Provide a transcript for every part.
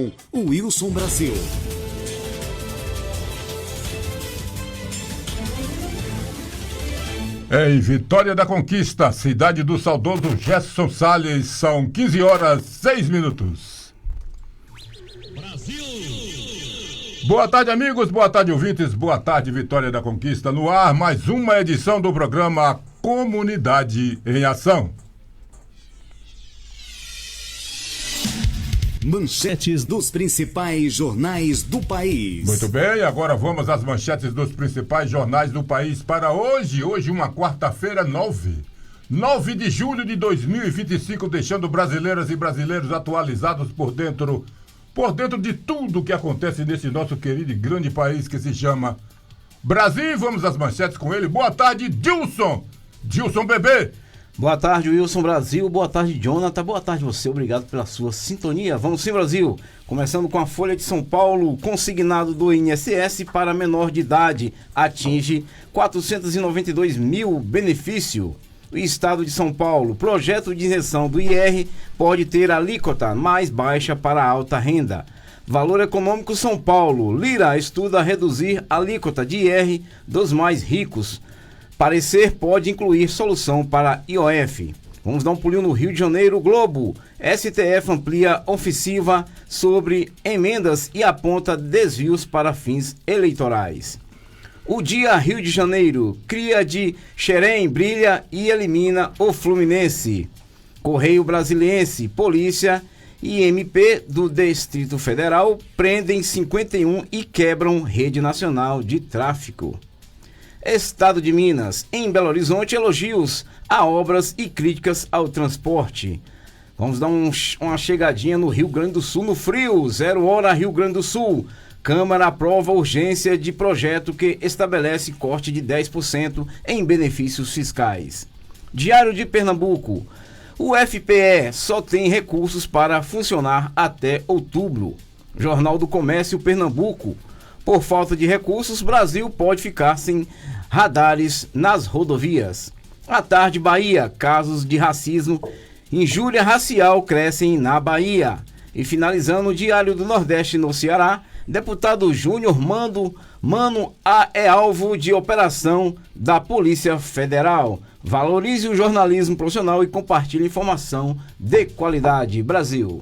com o Wilson Brasil. Em Vitória da Conquista, cidade do saudoso Gerson Salles, são 15h06. Brasil! Boa tarde, amigos, boa tarde, ouvintes, boa tarde, Vitória da Conquista. No ar, mais uma edição do programa Comunidade em Ação. Manchetes dos principais jornais do país. Muito bem, agora vamos às manchetes dos principais jornais do país para hoje. Hoje, uma quarta-feira, 9 de julho de 2025, deixando brasileiras e brasileiros atualizados por dentro de tudo que acontece nesse nosso querido e grande país que se chama Brasil. Vamos às manchetes com ele. Boa tarde, Dilson Bebê. Boa tarde, Wilson Brasil. Boa tarde, Jonathan. Boa tarde você. Obrigado pela sua sintonia. Vamos sim, Brasil. Começando com a Folha de São Paulo. Consignado do INSS para menor de idade atinge 492 mil benefício. O Estado de São Paulo. Projeto de isenção do IR pode ter alíquota mais baixa para alta renda. Valor Econômico São Paulo. Lira estuda reduzir alíquota de IR dos mais ricos. Parecer pode incluir solução para IOF. Vamos dar um pulinho no Rio de Janeiro. Globo. STF amplia ofensiva sobre emendas e aponta desvios para fins eleitorais. O Dia Rio de Janeiro. Cria de Xerém brilha e elimina o Fluminense. Correio Brasiliense. Polícia e MP do Distrito Federal prendem 51 e quebram rede nacional de tráfico. Estado de Minas. Em Belo Horizonte, elogios a obras e críticas ao transporte. Vamos dar uma chegadinha no Rio Grande do Sul, no frio. 0 hora, Rio Grande do Sul. Câmara aprova urgência de projeto que estabelece corte de 10% em benefícios fiscais. Diário de Pernambuco. O FPE só tem recursos para funcionar até outubro. Jornal do Comércio Pernambuco. Por falta de recursos, Brasil pode ficar sem radares nas rodovias. À tarde, Bahia. Casos de racismo, injúria racial crescem na Bahia. E finalizando o Diário do Nordeste no Ceará, deputado Júnior Mano é alvo de operação da Polícia Federal. Valorize o jornalismo profissional e compartilhe informação de qualidade. Brasil.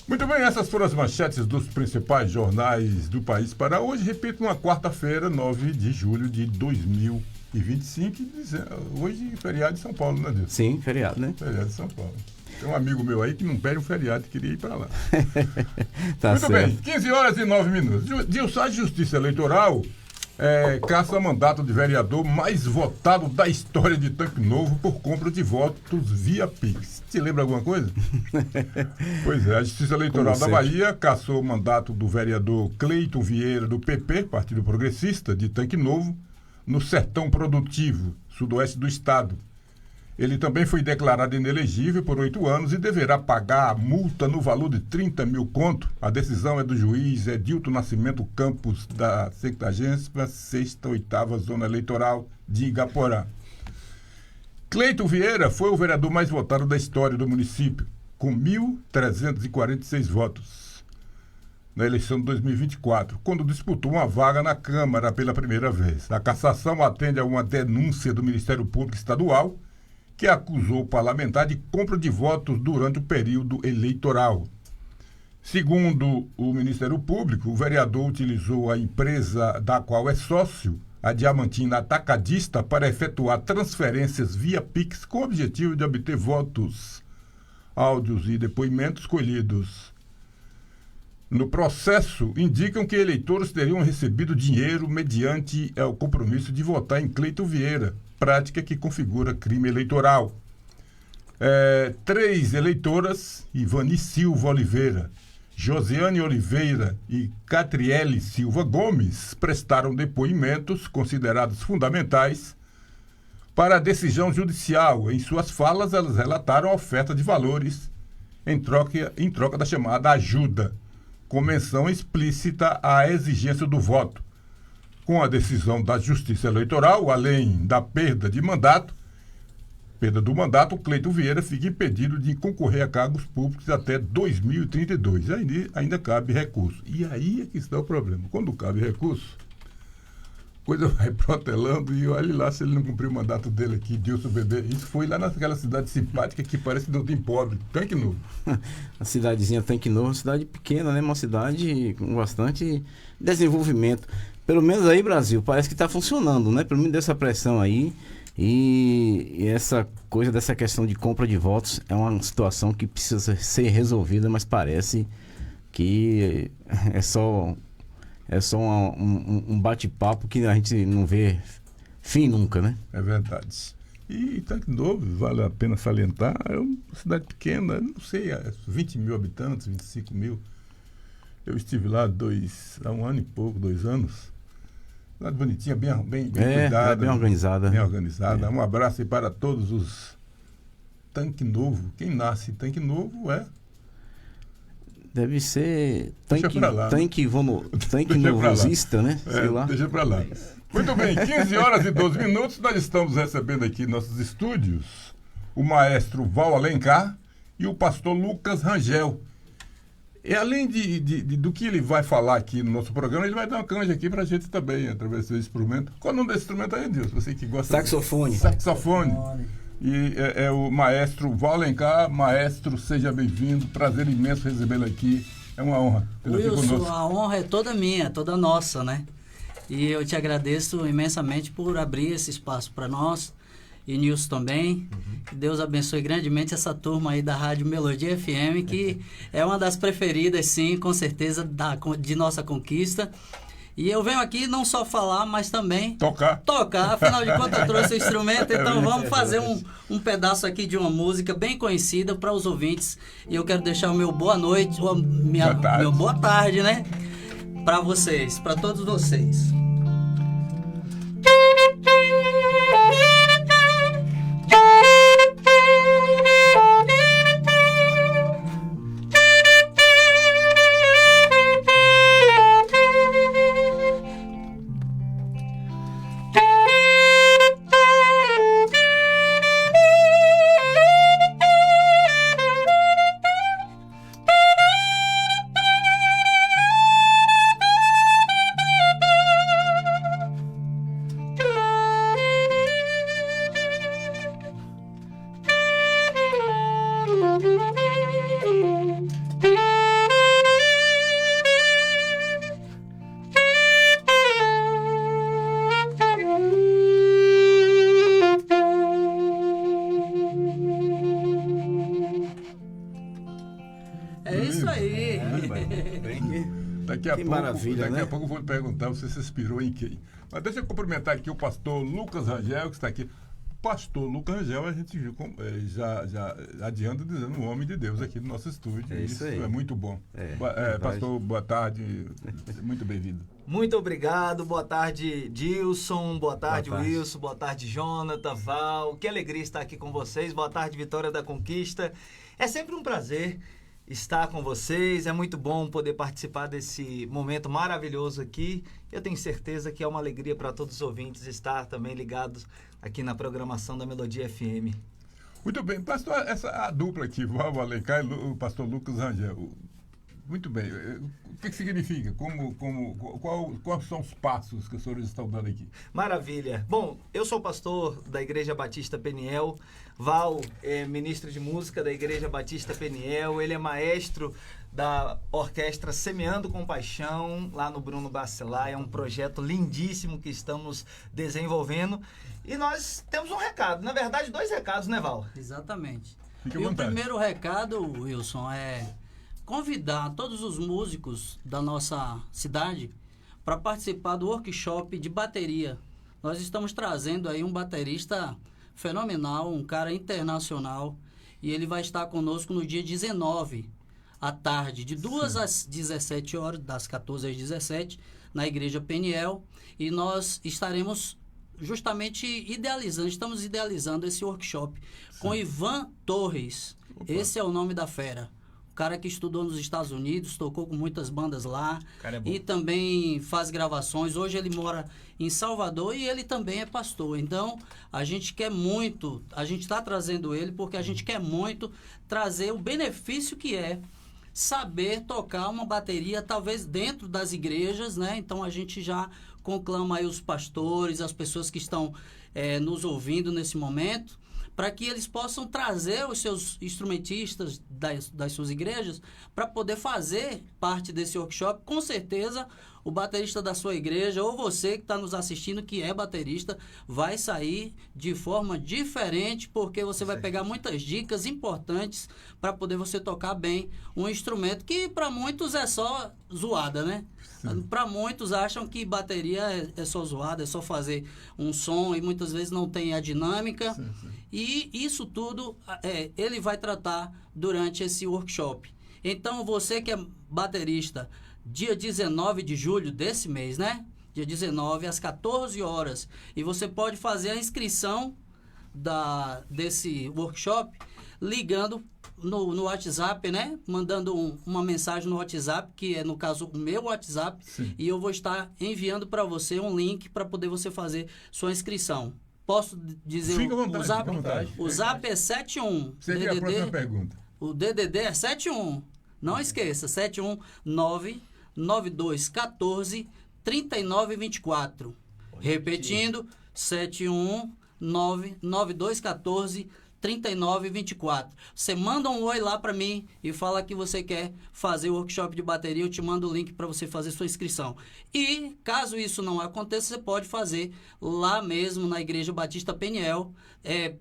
Muito bem, essas foram as manchetes dos principais jornais do país para hoje. Repito, uma quarta-feira, 9 de julho de 2025. Hoje, feriado de São Paulo, né, Deus? Sim, feriado, né? Feriado de São Paulo. Tem um amigo meu aí que não perde um feriado, queria ir para lá. Tá Muito certo. bem, 15h09. Dilson, Justiça Eleitoral caça mandato de vereador mais votado da história de Tanque Novo por compra de votos via Pix. Te lembra alguma coisa? Pois é, a Justiça Eleitoral da Bahia caçou o mandato do vereador Cleiton Vieira, do PP, Partido Progressista, de Tanque Novo, no Sertão Produtivo, sudoeste do estado. Ele também foi declarado inelegível por 8 anos e deverá pagar a multa no valor de 30 mil conto. A decisão é do juiz Edilton Nascimento Campos, da 76ª Zona Eleitoral de Igaporá. Cleiton Vieira foi o vereador mais votado da história do município, com 1.346 votos, na eleição de 2024, quando disputou uma vaga na Câmara pela primeira vez. A cassação atende a uma denúncia do Ministério Público Estadual, que acusou o parlamentar de compra de votos durante o período eleitoral. Segundo o Ministério Público, o vereador utilizou a empresa da qual é sócio, a Diamantina Atacadista, para efetuar transferências via Pix com o objetivo de obter votos. Áudios e depoimentos colhidos no processo indicam que eleitores teriam recebido dinheiro mediante o compromisso de votar em Cleiton Vieira, prática que configura crime eleitoral. 3 eleitoras, Ivani Silva Oliveira, Josiane Oliveira e Catriele Silva Gomes, prestaram depoimentos considerados fundamentais para a decisão judicial. Em suas falas, elas relataram a oferta de valores em troca da chamada ajuda, com menção explícita à exigência do voto. Com a decisão da Justiça Eleitoral, além da perda de mandato, perda do mandato, o Cleiton Vieira fica impedido de concorrer a cargos públicos até 2032. Ainda cabe recurso. E aí é que está o problema. Quando cabe recurso, a coisa vai protelando e olhe lá se ele não cumpriu o mandato dele aqui, Dilson Bebê. Isso foi lá naquela cidade simpática que parece que não tem pobre, Tanque Novo. A cidadezinha Tanque Novo, uma cidade pequena, né? Uma cidade com bastante desenvolvimento. Pelo menos aí, Brasil, parece que está funcionando, né? Pelo menos dessa pressão aí. E essa coisa dessa questão de compra de votos é uma situação que precisa ser resolvida, mas parece que é só um bate-papo que a gente não vê fim nunca, né? É verdade. E Tanque Novo, vale a pena salientar, é uma cidade pequena, não sei, 20 mil habitantes, 25 mil. Eu estive lá há um ano e pouco, 2 anos. Cidade bonitinha, bem cuidada. Bem organizada. Bem organizada. Um abraço aí para todos os Tanque Novo. Quem nasce em Tanque Novo deve ser tanque Deixa novosista, né? Sei lá. Deixa pra lá. Muito bem, 15 horas e 12 minutos, nós estamos recebendo aqui em nossos estúdios o maestro Val Alencar e o pastor Lucas Rangel. E além do que ele vai falar aqui no nosso programa, ele vai dar uma canja aqui pra gente também, através desse instrumento. Qual é o nome desse instrumento aí, Deus? Você que gosta. Saxofone. Saxofone. E é o maestro Val Alencar. Maestro, seja bem-vindo. Prazer imenso recebê-lo aqui. É uma honra tê-lo aqui conosco. A honra é toda minha, toda nossa, né? E eu te agradeço imensamente por abrir esse espaço para nós. E Nilson também. Que Deus abençoe grandemente essa turma aí da Rádio Melodia FM, que é uma das preferidas, sim, com certeza, de nossa conquista. E eu venho aqui não só falar, mas também tocar. Afinal de contas, eu trouxe o instrumento, então vamos fazer um pedaço aqui de uma música bem conhecida para os ouvintes. E eu quero deixar o meu boa noite, meu boa tarde, né? Para vocês, para todos vocês. Daqui a pouco eu vou lhe perguntar, você se inspirou em quem? Mas deixa eu cumprimentar aqui o pastor Lucas Rangel, que está aqui. O pastor Lucas Rangel, a gente viu já adianta dizendo um homem de Deus aqui no nosso estúdio. Isso é muito bom. Pastor, boa tarde, muito bem-vindo. Muito obrigado, boa tarde, Dilson, boa tarde, Wilson, boa tarde, Jonathan, Val. Que alegria estar aqui com vocês, boa tarde, Vitória da Conquista. É sempre um prazer estar com vocês, é muito bom poder participar desse momento maravilhoso aqui. Eu tenho certeza que é uma alegria para todos os ouvintes estar também ligados aqui na programação da Melodia FM. Muito bem, pastor, a dupla aqui, Val Alencar e o pastor Lucas Rangel. Muito bem, o que significa? Quais são os passos que os senhores estão dando aqui? Maravilha. Bom, eu sou pastor da Igreja Batista Peniel, Val é ministro de música da Igreja Batista Peniel, ele é maestro da orquestra Semeando com Paixão, lá no Bruno Bacelar. É um projeto lindíssimo que estamos desenvolvendo. E nós temos um recado, na verdade 2 recados, né, Val? Exatamente. Fique à E vontade. o primeiro recado, Wilson, é convidar todos os músicos da nossa cidade para participar do workshop de bateria. Nós estamos trazendo aí um baterista fenomenal, um cara internacional, e ele vai estar conosco no dia 19 à tarde, de 2 às 17 horas, das 14 às 17, na Igreja Peniel, e nós estaremos justamente estamos idealizando esse workshop com Ivan Torres. Esse é o nome da fera. cara que estudou nos Estados Unidos, tocou com muitas bandas lá. Cara é bom. E também faz gravações. Hoje ele mora em Salvador e ele também é pastor. Então, a gente está trazendo ele porque a gente quer muito trazer o benefício que é saber tocar uma bateria, talvez dentro das igrejas, né? Então, a gente já conclama aí os pastores, as pessoas que estão nos ouvindo nesse momento, para que eles possam trazer os seus instrumentistas das suas igrejas para poder fazer parte desse workshop. Com certeza, o baterista da sua igreja ou você que está nos assistindo, que é baterista, vai sair de forma diferente, porque você vai pegar muitas dicas importantes para poder você tocar bem um instrumento que para muitos é só zoada, né? Para muitos acham que bateria é só zoada, é só fazer um som e muitas vezes não tem a dinâmica. Sim. E isso tudo ele vai tratar durante esse workshop. Então, você que é baterista, dia 19 de julho desse mês, né? Dia 19, às 14 horas. E você pode fazer a inscrição desse workshop ligando no WhatsApp, né? Mandando uma mensagem no WhatsApp, que é, no caso, o meu WhatsApp. Sim. E eu vou estar enviando para você um link para poder você fazer sua inscrição. Posso dizer o Zap? O Zap é 71. Seria a próxima pergunta. O DDD é 71. Não esqueça, 719-9214-3924. Repetindo, 719-9214-3924. Você manda um oi lá para mim e fala que você quer fazer o workshop de bateria, eu te mando o link para você fazer sua inscrição. E, caso isso não aconteça, você pode fazer lá mesmo na Igreja Batista Peniel,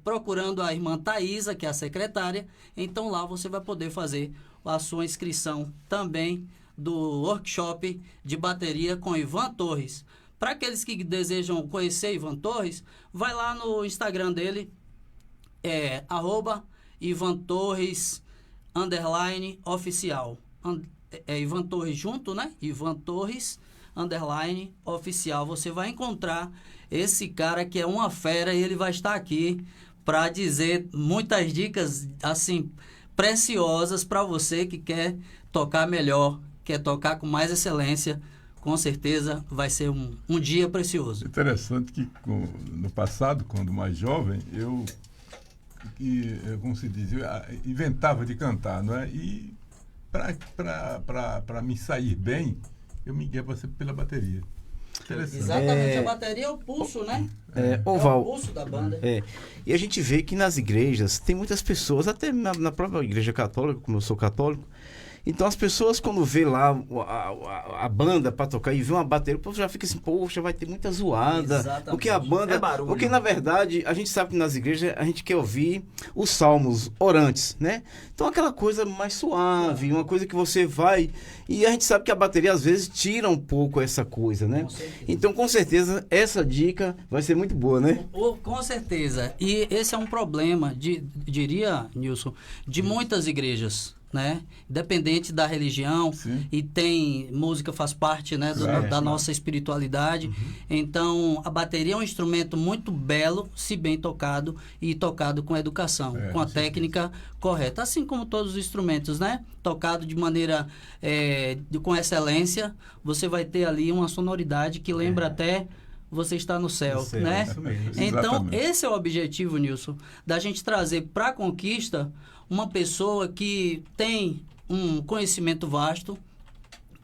procurando a irmã Thaisa, que é a secretária. Então, lá você vai poder fazer a sua inscrição também do workshop de bateria com Ivan Torres. Para aqueles que desejam conhecer Ivan Torres, vai lá no Instagram dele, @Ivan Torres _oficial. Ivan Torres junto, né? Ivan Torres _oficial. Você vai encontrar esse cara que é uma fera e ele vai estar aqui para dizer muitas dicas assim preciosas para você que quer tocar melhor, quer tocar com mais excelência. Com certeza vai ser um dia precioso. Interessante que no passado, quando mais jovem, eu como se diz, inventava de cantar, não é? E para me sair bem, eu me guiava sempre pela bateria. Exatamente, a bateria é o pulso, né? O pulso da banda. E a gente vê que nas igrejas tem muitas pessoas, até na própria igreja católica, como eu sou católico, então as pessoas quando vê lá a banda para tocar e vê uma bateria, o povo já fica assim, poxa, vai ter muita zoada. Exatamente. Porque a banda... barulho. Porque na verdade, a gente sabe que nas igrejas a gente quer ouvir os salmos orantes, né? Então aquela coisa mais suave, uma coisa que você vai... E a gente sabe que a bateria às vezes tira um pouco essa coisa, né? Então com certeza essa dica vai ser muito boa, né? Com certeza. E esse é um problema, diria, Nilson, de muitas igrejas, né? Independente da religião. Sim. E música faz parte, né, da nossa espiritualidade. Uhum. Então a bateria é um instrumento muito belo, se bem tocado e tocado com educação, com a técnica correta, assim como todos os instrumentos, né? Tocado de maneira com excelência, você vai ter ali uma sonoridade que lembra até você está no céu, né? Então esse é o objetivo, Nilson, da gente trazer para a Conquista uma pessoa que tem um conhecimento vasto,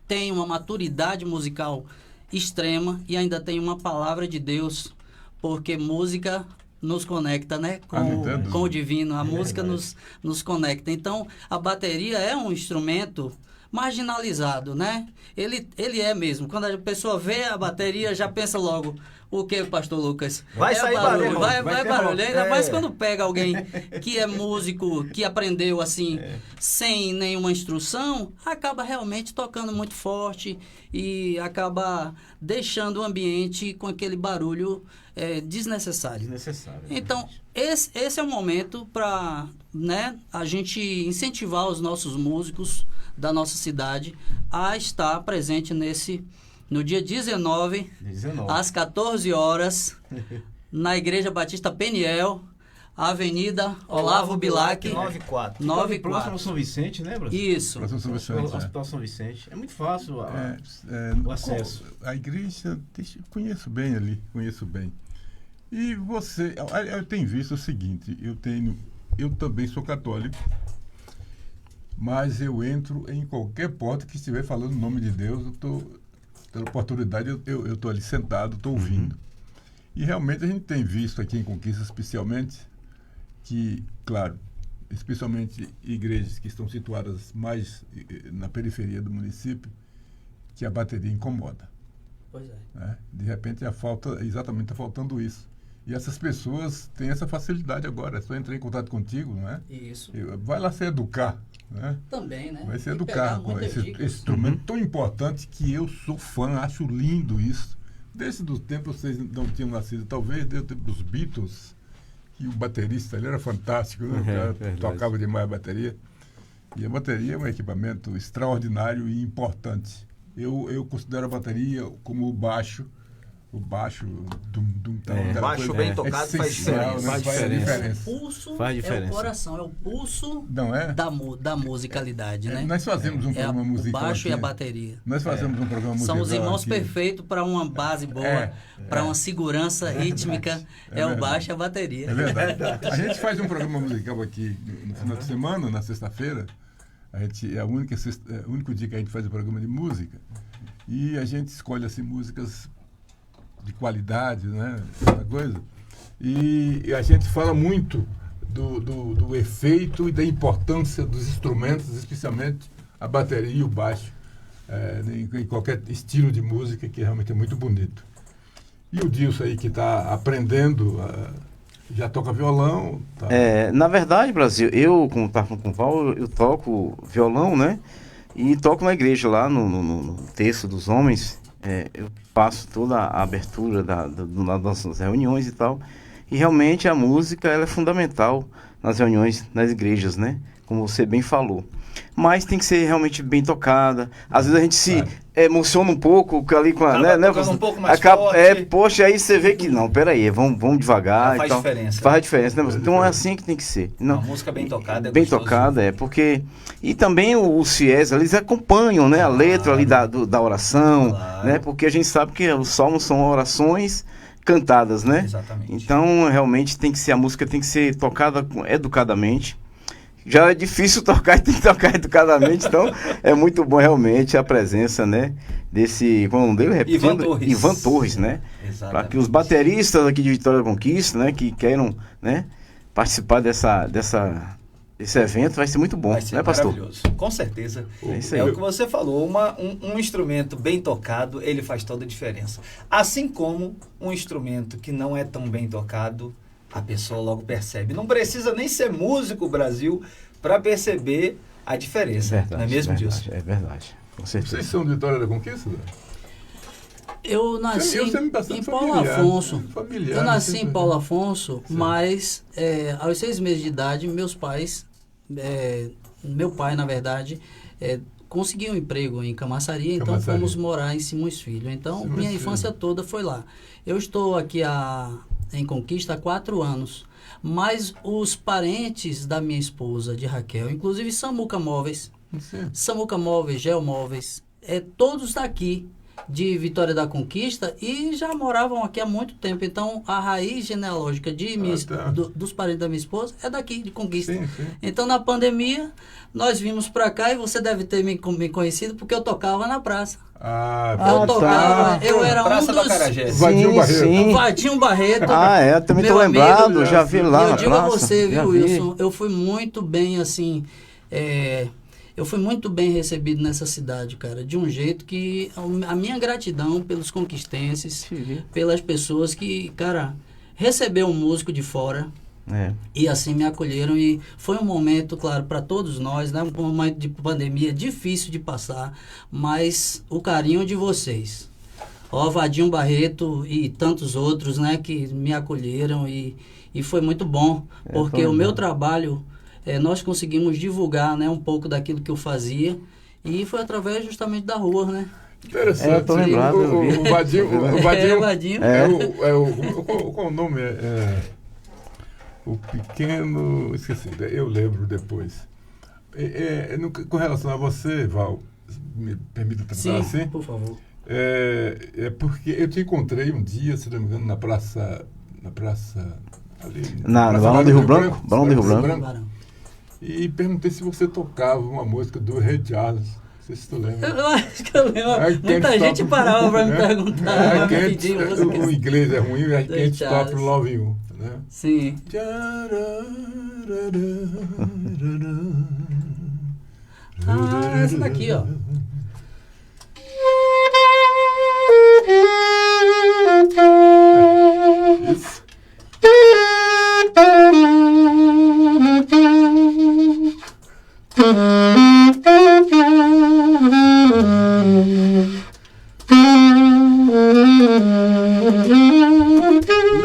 tem uma maturidade musical extrema e ainda tem uma palavra de Deus, porque música nos conecta, né? Com o divino, a música nos conecta. Então, a bateria é um instrumento marginalizado, né? Ele é mesmo. Quando a pessoa vê a bateria, já pensa logo, o que, pastor Lucas? Vai sair barulho. Vai barulho. Ainda mais quando pega alguém que é músico, que aprendeu assim, sem nenhuma instrução, acaba realmente tocando muito forte e acaba deixando o ambiente com aquele barulho desnecessário. Então, esse é o momento para, né, a gente incentivar os nossos músicos da nossa cidade a estar presente no dia 19, às 14 horas, na Igreja Batista Peniel, Avenida Olavo Bilac, 94. 94. Próximo São Vicente, né, Brasil? Isso. Próximo São Vicente, Hospital São Vicente. É muito fácil o acesso. A igreja, conheço bem ali, conheço bem. E você, eu tenho visto o seguinte, eu também sou católico, mas eu entro em qualquer porta que estiver falando o nome de Deus, pela oportunidade, eu estou ali sentado, estou ouvindo. E realmente a gente tem visto aqui em Conquista, especialmente, que, claro, especialmente igrejas que estão situadas mais na periferia do município, que a bateria incomoda. Pois é. Né? De repente exatamente está faltando isso. E essas pessoas têm essa facilidade agora, é só entrar em contato contigo, não é? Isso. Vai lá se educar, né? Também, né? Vai se E educar pegar com muitas esse dicas. instrumento tão importante que eu sou fã, acho lindo isso. Desde o tempo vocês não tinham nascido, talvez desde o tempo dos Beatles, que o baterista ele era fantástico, né? O cara tocava demais a bateria. E a bateria é um equipamento extraordinário e importante. Eu considero a bateria como o baixo baixo bem tocado faz diferença. Faz diferença. O pulso Faz é diferença. o coração, é o pulso Não é? da musicalidade, né? Nós fazemos um programa o musical baixo aqui. e a bateria. Nós fazemos um programa musical São os irmãos aqui. perfeitos para uma base boa, para uma segurança rítmica, é o baixo e a bateria. É verdade. A gente faz um programa musical aqui no final de semana, na sexta-feira. É o único dia que a gente faz o programa de música. E a gente escolhe assim, músicas de qualidade, né? Essa coisa. E a gente fala muito do efeito e da importância dos instrumentos, especialmente a bateria e o baixo, em qualquer estilo de música, que realmente é muito bonito. E o Dilson aí que está aprendendo, já toca violão. Tá. Na verdade, Brasil, eu, como estava com o Val, eu toco violão, né? E toco na igreja lá, no Terço dos Homens. Eu faço toda a abertura das reuniões e tal. E realmente a música ela é fundamental nas reuniões, nas igrejas, né? Como você bem falou. Mas tem que ser realmente bem tocada. Às vezes a gente se emociona um pouco ali com a... né, um pouco mais forte. Poxa, aí você vê que... Não, peraí, vamos devagar. Faz e tal. diferença. Faz a diferença, né? Então é assim que tem que ser. Não, uma música bem tocada é bem gostoso. tocada, porque... E também os fiéis, eles acompanham, né? A letra ali da oração, né? Porque a gente sabe que os salmos são orações cantadas, né? Exatamente. Então, realmente, a música tem que ser tocada educadamente. Já é difícil tocar e tem que tocar educadamente, então é muito bom realmente a presença, né, desse, como é o nome dele? Repetindo, Ivan Torres, né? Para que os bateristas aqui de Vitória da Conquista, né, que queiram, né, participar desse evento, vai ser muito bom, vai ser né, pastor? Maravilhoso, com certeza. Isso aí. É o que você falou, um instrumento bem tocado, ele faz toda a diferença. Assim como um instrumento que não é tão bem tocado, a pessoa logo percebe. Não precisa nem ser músico, Brasil, para perceber a diferença. Verdade, não é mesmo, Dilson? É verdade, com certeza. Vocês são de Vitória da Conquista? Eu nasci em Paulo familiar, Afonso. familiar, Eu nasci em Paulo Afonso, mas aos 6 meses de idade, meus pais, meu pai, na verdade, conseguiu um emprego em Camaçaria, então fomos morar em Simões Filho. Então, minha infância toda foi lá. Eu estou aqui em Conquista há 4 anos, mas os parentes da minha esposa, de Raquel, inclusive Samuca Móveis, Geomóveis, todos daqui de Vitória da Conquista e já moravam aqui há muito tempo. Então, a raiz genealógica dos parentes da minha esposa é daqui, de Conquista. Sim. Então, na pandemia, nós vimos para cá e você deve ter me conhecido porque eu tocava na praça. Eu tocava, eu era Praça um dos... Vadinho Barreto. Vadinho Barreto. Eu também tô lembrado, já vi lá na praça. Eu digo a você, viu, Wilson, eu fui muito bem, assim... Eu fui muito bem recebido nessa cidade, cara, de um jeito que a minha gratidão pelos conquistenses, pelas pessoas que, cara, recebeu um músico de fora e assim me acolheram. E foi um momento, claro, para todos nós, né, um momento de pandemia difícil de passar, mas o carinho de vocês. Vadinho Barreto e tantos outros, né, que me acolheram e foi muito bom, porque o meu trabalho... nós conseguimos divulgar, né, um pouco daquilo que eu fazia e foi através justamente da rua, né? Interessante. Eu tô lembrado. O Vadinho. Vadinho. Qual o nome? O pequeno... Esqueci, eu lembro depois. Com relação a você, Val, me permita tratar Sim, assim? por favor. É porque eu te encontrei um dia, se não me engano, na praça ali, No Balão de Rio Branco? Balão de Rio Branco. Barão. E perguntei se você tocava uma música do Ray Charles. Não sei se tu lembra. Eu acho que eu lembro. Muita gente parava para me perguntar, pra me pedir música. O inglês é ruim, a Ray gente Charles. toca Love You, né? Sim. Ah, essa daqui, ó. Isso.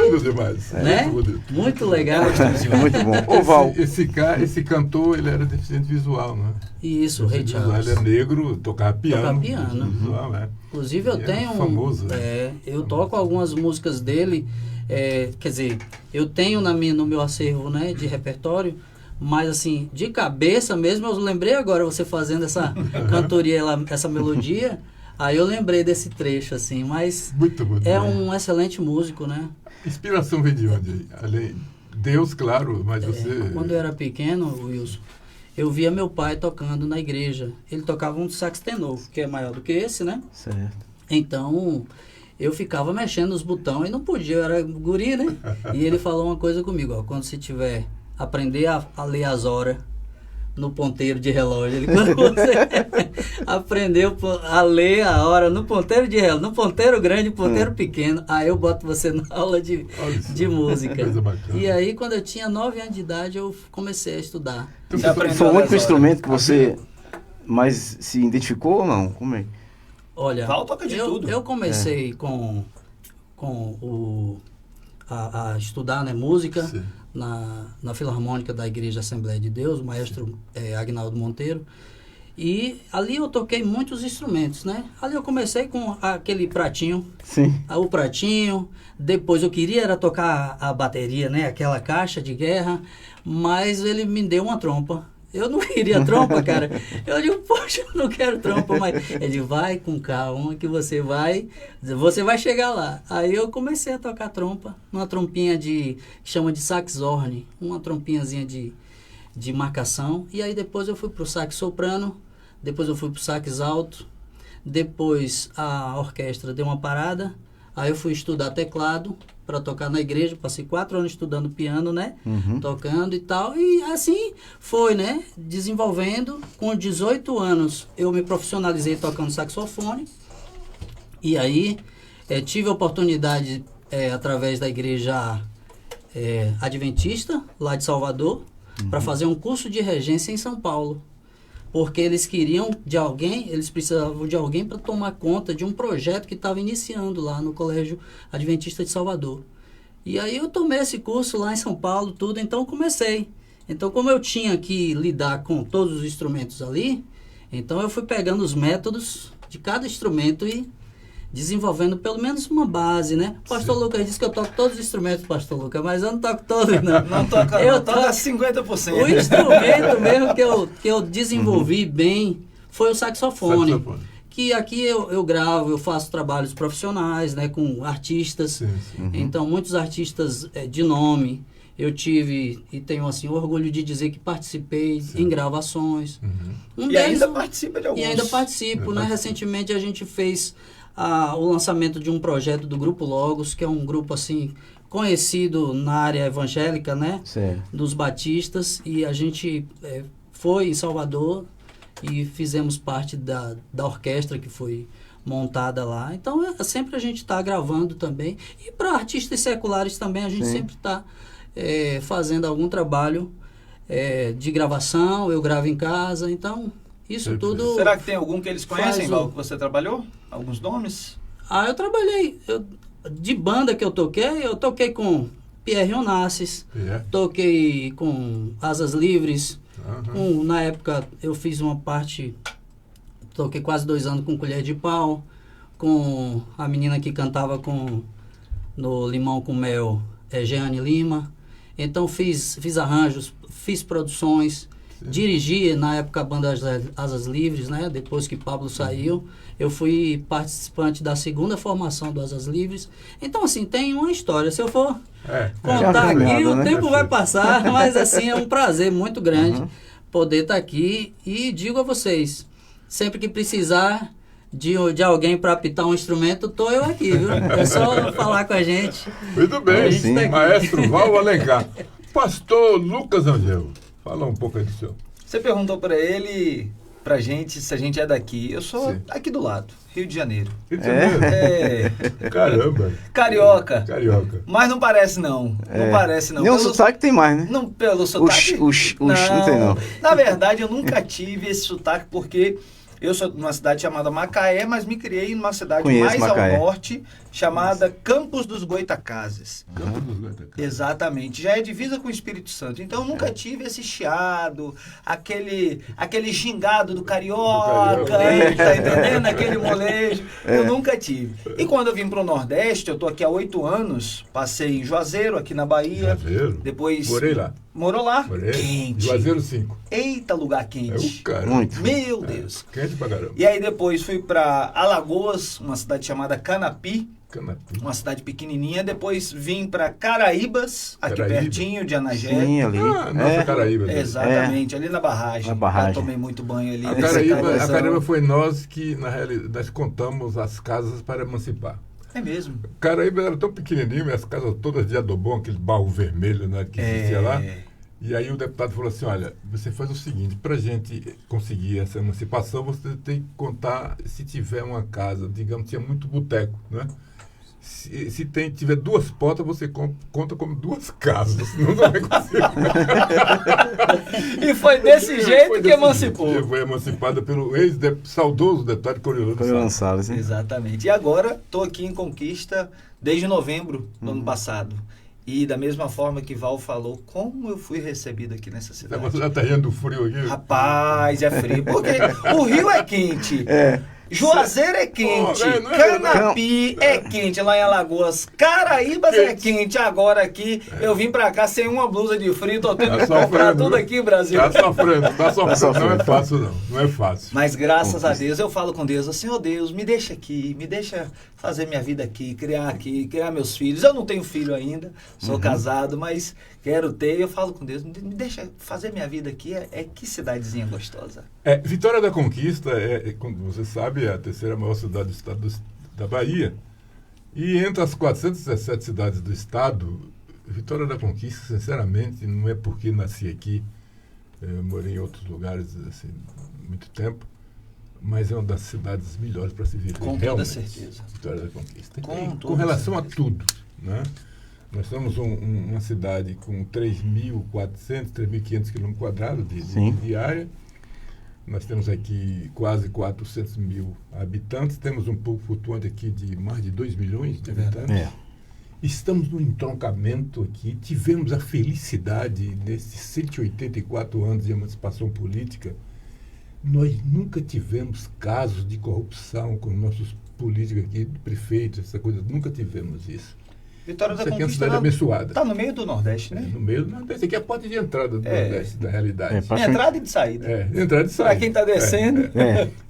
Lindo demais. Né? Muito bonito. Muito legal. Muito bom. Ô, Val, Esse cantor, ele era deficiente visual, né? Isso, Ray Deficiente visual, Charles. ele é negro, tocava piano. Tocava piano. deficiente Visual, né? Inclusive eu Ele é tenho famoso, né? eu toco algumas músicas dele, quer dizer, eu tenho no meu acervo, né, de repertório, mas assim, de cabeça mesmo, eu lembrei agora você fazendo essa cantoria, essa melodia, aí eu lembrei desse trecho, assim, mas Muito bonito. é um excelente músico, né? Inspiração vem de onde? Além Deus, claro, mas você... Quando eu era pequeno, Wilson, eu via meu pai tocando na igreja. Ele tocava um sax tenor, que é maior do que esse, né? certo. Então, eu ficava mexendo nos botões e não podia, eu era guri, né? E ele falou uma coisa comigo, ó, quando você tiver, aprender a ler as horas no ponteiro de relógio. Ele, quando você aprendeu a ler a hora no ponteiro de relógio, no ponteiro grande, ponteiro pequeno, aí eu boto você na aula de música. Coisa bacana. E aí, quando eu tinha 9 anos de idade, eu comecei a estudar. Você aprendeu Foi o a único ler as instrumento que você mais se identificou ou não? Como é? Olha, Val toca de tudo. eu comecei a estudar, né, música Sim. na Filarmônica da Igreja Assembleia de Deus, o maestro Agnaldo Monteiro. E ali eu toquei muitos instrumentos, né? Ali eu comecei com aquele pratinho, Sim. o pratinho, depois eu queria era tocar a bateria, né? Aquela caixa de guerra, mas ele me deu uma trompa. Eu não queria trompa, cara. Eu digo, poxa, eu não quero trompa, mas ele vai com calma que você vai chegar lá. Aí eu comecei a tocar trompa, uma trompinha que chama de sax horn, uma trompinhazinha de marcação. E aí depois eu fui pro sax soprano, depois eu fui pro sax alto, depois a orquestra deu uma parada, aí eu fui estudar teclado para tocar na igreja, passei 4 anos estudando piano, né? Uhum. Tocando e tal, e assim foi, né? Desenvolvendo. Com 18 anos eu me profissionalizei tocando saxofone, e aí tive a oportunidade através da igreja adventista, lá de Salvador, para fazer um curso de regência em São Paulo. Porque eles queriam eles precisavam de alguém para tomar conta de um projeto que estava iniciando lá no Colégio Adventista de Salvador. E aí eu tomei esse curso lá em São Paulo, tudo, então comecei. Então, como eu tinha que lidar com todos os instrumentos ali, então eu fui pegando os métodos de cada instrumento e desenvolvendo pelo menos uma base, né? O pastor Lucas disse que eu toco todos os instrumentos, pastor Lucas, mas eu não toco todos, não. Não toca, Eu não, toca toco- 50%. O instrumento mesmo que eu desenvolvi bem foi o saxofone. Saxofone. Que aqui eu gravo, eu faço trabalhos profissionais, né, com artistas. Sim, sim. Então, muitos artistas de nome. Eu tive e tenho assim orgulho de dizer que participei em gravações. Um E deles- ainda participa de alguns. e ainda participo, né? Recentemente a gente fez o lançamento de um projeto do Grupo Logos, que é um grupo assim conhecido na área evangélica, né? Certo. Dos batistas, e a gente foi em Salvador e fizemos parte da orquestra que foi montada lá. Então, sempre a gente está gravando também. E para artistas seculares também, a gente Sim. sempre está fazendo algum trabalho de gravação, eu gravo em casa, então isso Perfeito. tudo... Será que tem algum que eles conhecem, Faz Val, o- que você trabalhou? Alguns nomes? eu trabalhei, de banda que eu toquei com Pierre Onassis, toquei com Asas Livres, na época eu fiz uma parte, toquei quase 2 anos com Colher de Pau, com a menina que cantava no Limão com Mel, Jeane Lima. Então fiz arranjos, fiz produções, dirigi na época a banda Asas Livres, né? Depois que Pablo saiu, eu fui participante da segunda formação do Asas Livres. Então, assim, tem uma história. Se eu for contar aqui, o tempo vai passar, mas assim, é um prazer muito grande poder estar aqui. E digo a vocês, sempre que precisar de alguém para apitar um instrumento, tô eu aqui, viu? É só falar com a gente. Muito bem, tá Maestro Val Alencar. Pastor Lucas Angel, fala um pouco aí do senhor. Você perguntou para ele, pra gente, se a gente é daqui. Eu sou aqui do lado, Rio de Janeiro. Rio de Janeiro? Caramba. Carioca. Carioca. Mas não parece não. Não parece não. Nem o sotaque tem mais, né? Não, pelo sotaque. Não tem não. Na verdade, eu nunca tive esse sotaque porque eu sou de uma cidade chamada Macaé, mas me criei numa cidade mais Macaé. Ao norte, chamada Campos dos Goitacazes. Campos dos Goitacazes. Exatamente. Já é divisa com o Espírito Santo. Então, eu nunca tive esse chiado, aquele gingado do carioca, tá entendendo? Aquele molejo. Eu nunca tive. E quando eu vim para o Nordeste, eu tô aqui há 8 anos, passei em Juazeiro, aqui na Bahia. Juazeiro? Depois... Morei lá. Morou lá? Morei. Quente. Juazeiro 5. Eita, lugar quente. Muito. Meu Deus. Quente pra caramba. E aí depois fui para Alagoas, uma cidade chamada Canapi. Uma cidade pequenininha. Depois vim para Caraíbas, aqui pertinho de Anagé. Sim, ali. Nossa Caraíbas. Exatamente, ali na barragem. Eu tomei muito banho ali. A Caraíba foi nós que, na realidade, nós contamos as casas para emancipar. É mesmo. Caraíba era tão pequenininho, as casas todas de adobão, aquele barro vermelho, né, que existia lá. E aí o deputado falou assim, olha, você faz o seguinte, para a gente conseguir essa emancipação, você tem que contar, se tiver uma casa, digamos, tinha muito boteco, né? Se tiver 2 portas, você conta como 2 casas, senão não vai conseguir. E foi desse jeito que emancipou. Foi emancipada pelo saudoso deputado Coriolano Salles. Exatamente. E agora estou aqui em Conquista desde novembro do ano passado. E da mesma forma que Val falou, como eu fui recebido aqui nessa cidade. Você já está rindo do frio aqui? Rapaz, é frio. Porque o Rio é quente. Juazeiro é quente, Canapi é quente lá em Alagoas, Caraíbas é quente. Agora aqui, eu vim pra cá sem uma blusa de frio, tô tendo que comprar tudo aqui, Brasil. Tá sofrendo. Não é fácil não é fácil. Mas graças a Deus, eu falo com Deus, assim, ó Deus, me deixa aqui, me deixa fazer minha vida aqui, criar meus filhos. Eu não tenho filho ainda, sou casado, mas quero ter. Eu falo com Deus, me deixa fazer minha vida aqui. Que cidadezinha gostosa. Vitória da Conquista como você sabe, é a 3ª maior cidade do estado da Bahia. E entre as 417 cidades do estado, Vitória da Conquista, sinceramente, não é porque nasci aqui, eu morei em outros lugares assim, muito tempo, mas é uma das cidades melhores para se viver. Com toda certeza. Vitória da Conquista. Com relação a tudo, né? Nós somos uma cidade com 3.400, 3.500 km² de área. Nós temos aqui quase 400 mil habitantes. Temos um pouco flutuante aqui de mais de 2 milhões de habitantes. Estamos no entroncamento aqui. Tivemos a felicidade, nesses 184 anos de emancipação política, nós nunca tivemos casos de corrupção com nossos políticos aqui, prefeitos, essa coisa. Nunca tivemos isso. Vitória da Conquista é uma Conquista cidade abençoada. Está no meio do Nordeste, né? No meio do Nordeste. Aqui é a porta de entrada do Nordeste, da realidade. Entrada e de saída. Entrada e saída. Para quem está descendo.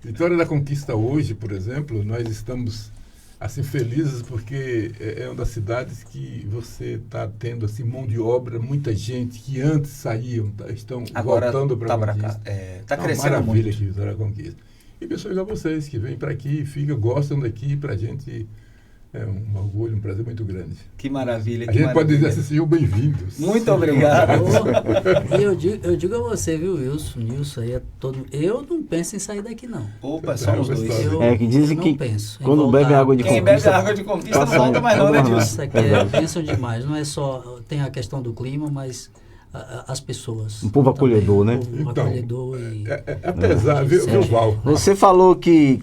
Vitória da Conquista hoje, por exemplo, nós estamos assim felizes porque é uma das cidades que você está tendo assim, mão de obra, muita gente que antes saíam, estão agora voltando para a Conquista. Está crescendo maravilha muito. Aqui, Vitória da Conquista. E pessoas igual vocês que vêm para aqui, gostam daqui, para a gente... É um orgulho, um prazer muito grande. Que maravilha. A gente pode dizer assim, sejam bem-vindos. Muito obrigado. E eu digo a você, viu, Wilson? Nilson aí é todo. Eu não penso em sair daqui, não. Opa, somos dois. Que dizem que penso quando bebe água de Quem conquista... bebe água de conquista não volta mais não, né, Nilson? Isso aqui pensam demais. Não é só... Tem a questão do clima, mas... as pessoas. Um povo acolhedor, né? Um povo acolhedor e... apesar, viu, Val? Você falou que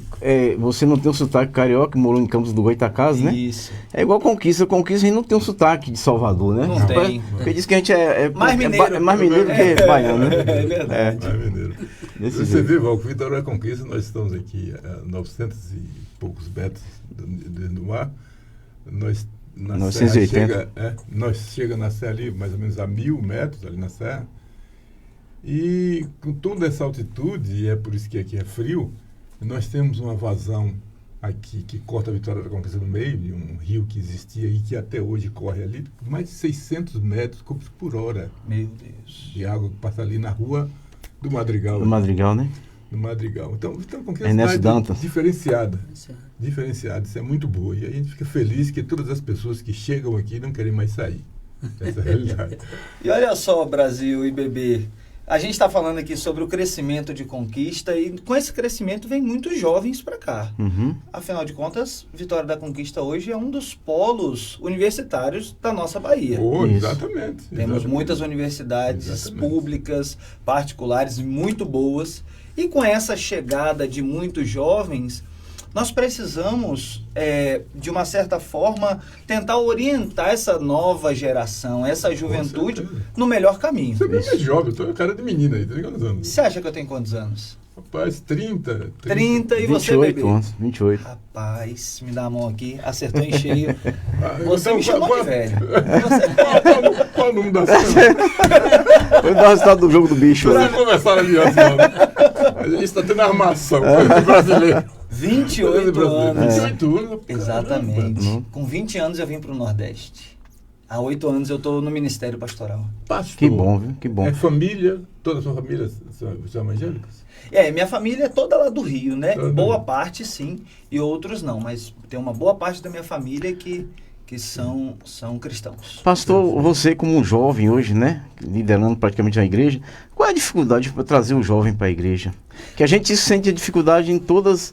você não tem um sotaque carioca, morou em Campos do Goitacazes, né? Isso. É igual Conquista. Conquista a gente não tem um sotaque de Salvador, né? Não tem. Porque diz que a gente é mais mineiro. Mais mineiro que baiano, né? É verdade. Mais mineiro. Você vê, Val, que Vitória da Conquista, nós estamos aqui a 900 e poucos metros do mar. Nós na serra 980. nós chegamos na serra ali mais ou menos a 1.000 metros ali na serra. E com toda essa altitude, e é por isso que aqui é frio, nós temos uma vazão aqui que corta a Vitória da Conquista no meio, de um rio que existia e que até hoje corre ali, mais de 600 metros cúbicos por hora. Meu Deus. De água que passa ali na rua do Madrigal. Do Madrigal, né? No Madrigal. Então, Conquista é Ernesto uma cidade Dantas. diferenciada. Isso é muito boa. E a gente fica feliz que todas as pessoas que chegam aqui não querem mais sair. Essa é a realidade. E olha só, Brasil e Bebê, a gente está falando aqui sobre o crescimento de Conquista e com esse crescimento vem muitos jovens para cá. Uhum. Afinal de contas, Vitória da Conquista hoje é um dos polos universitários da nossa Bahia. Isso. Exatamente. Temos Exatamente. muitas universidades Exatamente. públicas, particulares, muito boas. E com essa chegada de muitos jovens, nós precisamos, de uma certa forma, tentar orientar essa nova geração, essa juventude, certeza. no melhor caminho. Você é bem mais jovem, eu tô cara de menina aí, tem quantos anos? Você acha que eu tenho quantos anos? Rapaz, 30. 30 e você, 28 bebê? anos, 28. Rapaz, me dá a mão aqui, acertou em cheio. Ah, Você então, me chamou qual- de velho. Qual o número da sua? Foi dar o resultado do jogo do bicho. Vocês começaram ali, ó. A gente está tendo armação brasileira. 28 anos. 28 anos. Exatamente. Caramba. Com 20 anos eu vim para o Nordeste. Há 8 anos eu estou no Ministério Pastoral. Pastor. Que bom, viu? Que bom. É família, toda a sua família são evangélicas? Minha família é toda lá do Rio, né? Toda. Boa parte sim, e outros não. Mas tem uma boa parte da minha família que são cristãos. Pastor, você como um jovem hoje, né? Liderando praticamente a igreja, qual é a dificuldade para trazer o jovem para a igreja? Que a gente sente a dificuldade em todas,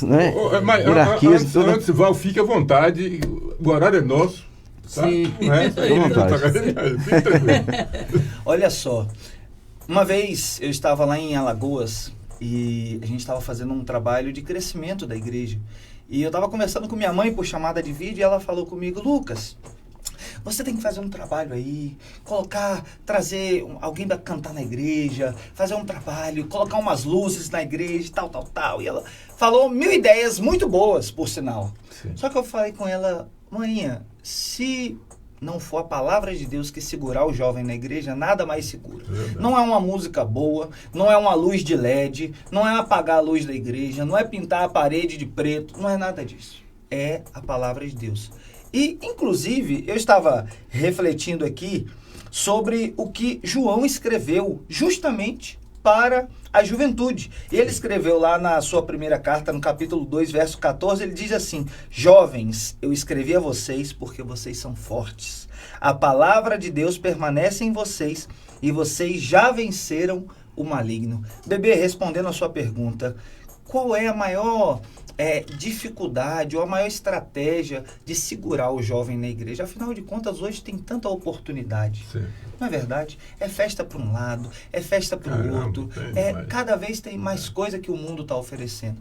né? Hierarquias. Antes, Val, fique à vontade. O horário é nosso. Tá? Sim. Não é? Fique à vontade. Fique tranquilo. Olha só, uma vez eu estava lá em Alagoas e a gente estava fazendo um trabalho de crescimento da igreja. E eu estava conversando com minha mãe por chamada de vídeo e ela falou comigo: Lucas, você tem que fazer um trabalho aí, trazer alguém para cantar na igreja, fazer um trabalho, colocar umas luzes na igreja, tal. E ela falou 1000 ideias muito boas, por sinal. Sim. Só que eu falei com ela: maninha, se não for a palavra de Deus que segurar o jovem na igreja, nada mais segura. Verdade. Não é uma música boa, não é uma luz de LED, não é apagar a luz da igreja, não é pintar a parede de preto, não é nada disso. É a palavra de Deus. E, inclusive, eu estava refletindo aqui sobre o que João escreveu justamente para a juventude. Ele escreveu lá na sua primeira carta, no capítulo 2, verso 14, ele diz assim: jovens, eu escrevi a vocês porque vocês são fortes. A palavra de Deus permanece em vocês e vocês já venceram o maligno. Bebê, respondendo a sua pergunta, qual é a maior dificuldade ou a maior estratégia de segurar o jovem na igreja? Afinal de contas, hoje tem tanta oportunidade. Sim. Não é verdade? É festa para um lado, é festa para o Caramba, outro. tem demais. Cada vez tem mais coisa que o mundo está oferecendo.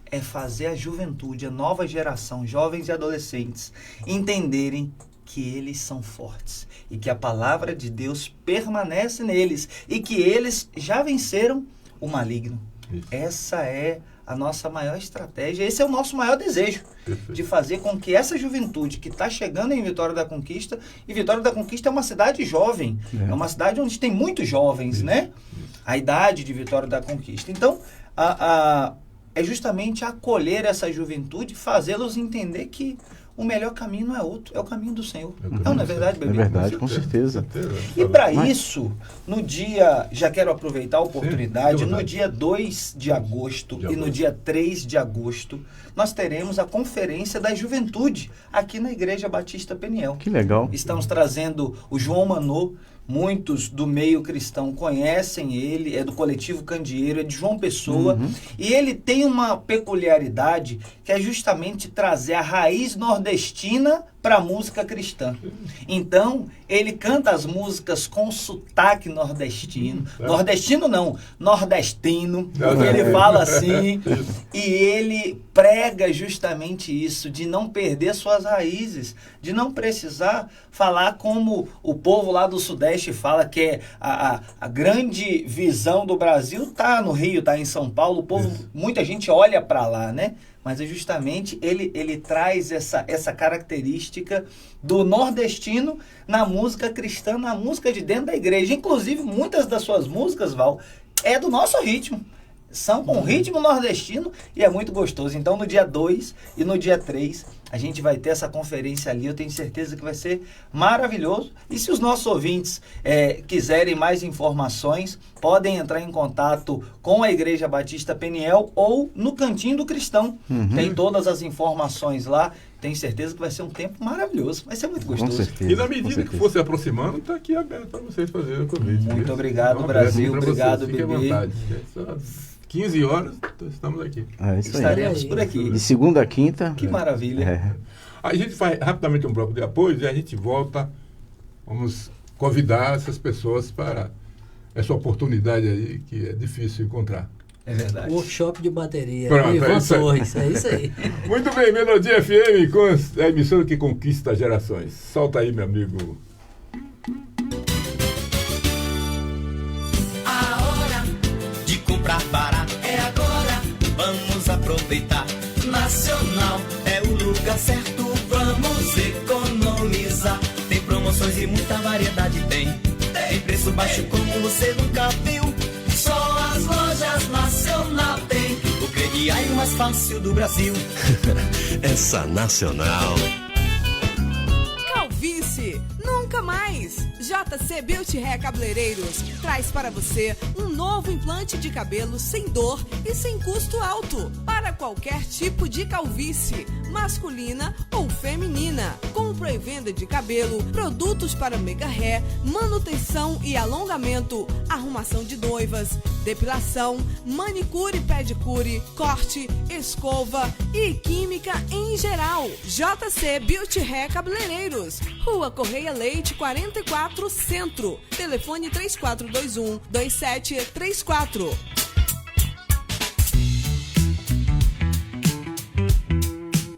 É fazer a juventude, a nova geração, jovens e adolescentes, entenderem que eles são fortes e que a palavra de Deus permanece neles e que eles já venceram o maligno. Isso. Essa é a nossa maior estratégia, esse é o nosso maior desejo, Perfeito. de fazer com que essa juventude que está chegando em Vitória da Conquista, e Vitória da Conquista é uma cidade jovem, é uma cidade onde tem muitos jovens, né? A idade de Vitória da Conquista. Então, é justamente acolher essa juventude, fazê-los entender que o melhor caminho não é outro, é o caminho do Senhor. Não é verdade, É bebê? verdade, com certeza. E para Mas- isso, no dia, já quero aproveitar a oportunidade, Sim, no verdade. dia 2 de agosto e no dia 3 de agosto, nós teremos a Conferência da Juventude aqui na Igreja Batista Peniel. Que legal. Estamos trazendo o João Manô, muitos do meio cristão conhecem ele, é do Coletivo Candeeiro, é de João Pessoa, e ele tem uma peculiaridade que é justamente trazer a raiz nordestina para a música cristã. Então, ele canta as músicas com sotaque nordestino. Nordestino não, nordestino. Ele fala assim, e ele prega justamente isso, de não perder suas raízes, de não precisar falar como o povo lá do Sudeste fala, que é a grande visão do Brasil tá no Rio, tá em São Paulo, o povo, muita gente olha para lá, né? mas é justamente ele traz essa característica do nordestino na música cristã, na música de dentro da igreja. Inclusive, muitas das suas músicas, Val, é do nosso ritmo. São com ritmo nordestino e é muito gostoso. Então, no dia 2 e no dia 3, a gente vai ter essa conferência ali. Eu tenho certeza que vai ser maravilhoso. E se os nossos ouvintes quiserem mais informações, podem entrar em contato com a Igreja Batista Peniel ou no Cantinho do Cristão. Tem todas as informações lá. Tenho certeza que vai ser um tempo maravilhoso. Vai ser muito gostoso. Com certeza, E na medida que for se aproximando, está aqui aberto para vocês fazerem o convite. Muito obrigado, Brasil. Obrigado, Fique à bebê. vontade. 15 horas, estamos aqui. É isso aí. Estaremos por aqui. De segunda a quinta. Que maravilha. É. A gente faz rapidamente um bloco de apoio e a gente volta. Vamos convidar essas pessoas para essa oportunidade aí que é difícil encontrar. É verdade. Workshop de bateria. Pronto, Ivan é isso aí. Torres, é isso aí. Muito bem, Melodia FM, com a emissora que conquista gerações. Solta aí, meu amigo. A hora de comprar barato é agora. Vamos aproveitar. Nacional é o lugar certo. Vamos economizar. Tem promoções e muita variedade tem. Tem preço baixo como você nunca viu. Só as lojas Nacional tem. O crediário mais fácil do Brasil. Essa Nacional. Calvície, nunca mais! JC Beauty Hair Cabeleireiros traz para você um novo implante de cabelo sem dor e sem custo alto para qualquer tipo de calvície, masculina ou feminina. Compra e venda de cabelo, produtos para mega hair, manutenção e alongamento, arrumação de noivas, depilação, manicure e pedicure, corte, escova e química em geral. JC Beauty Hair Cabeleireiros, Rua Correia Leite 44 Centro, telefone 3421-2734.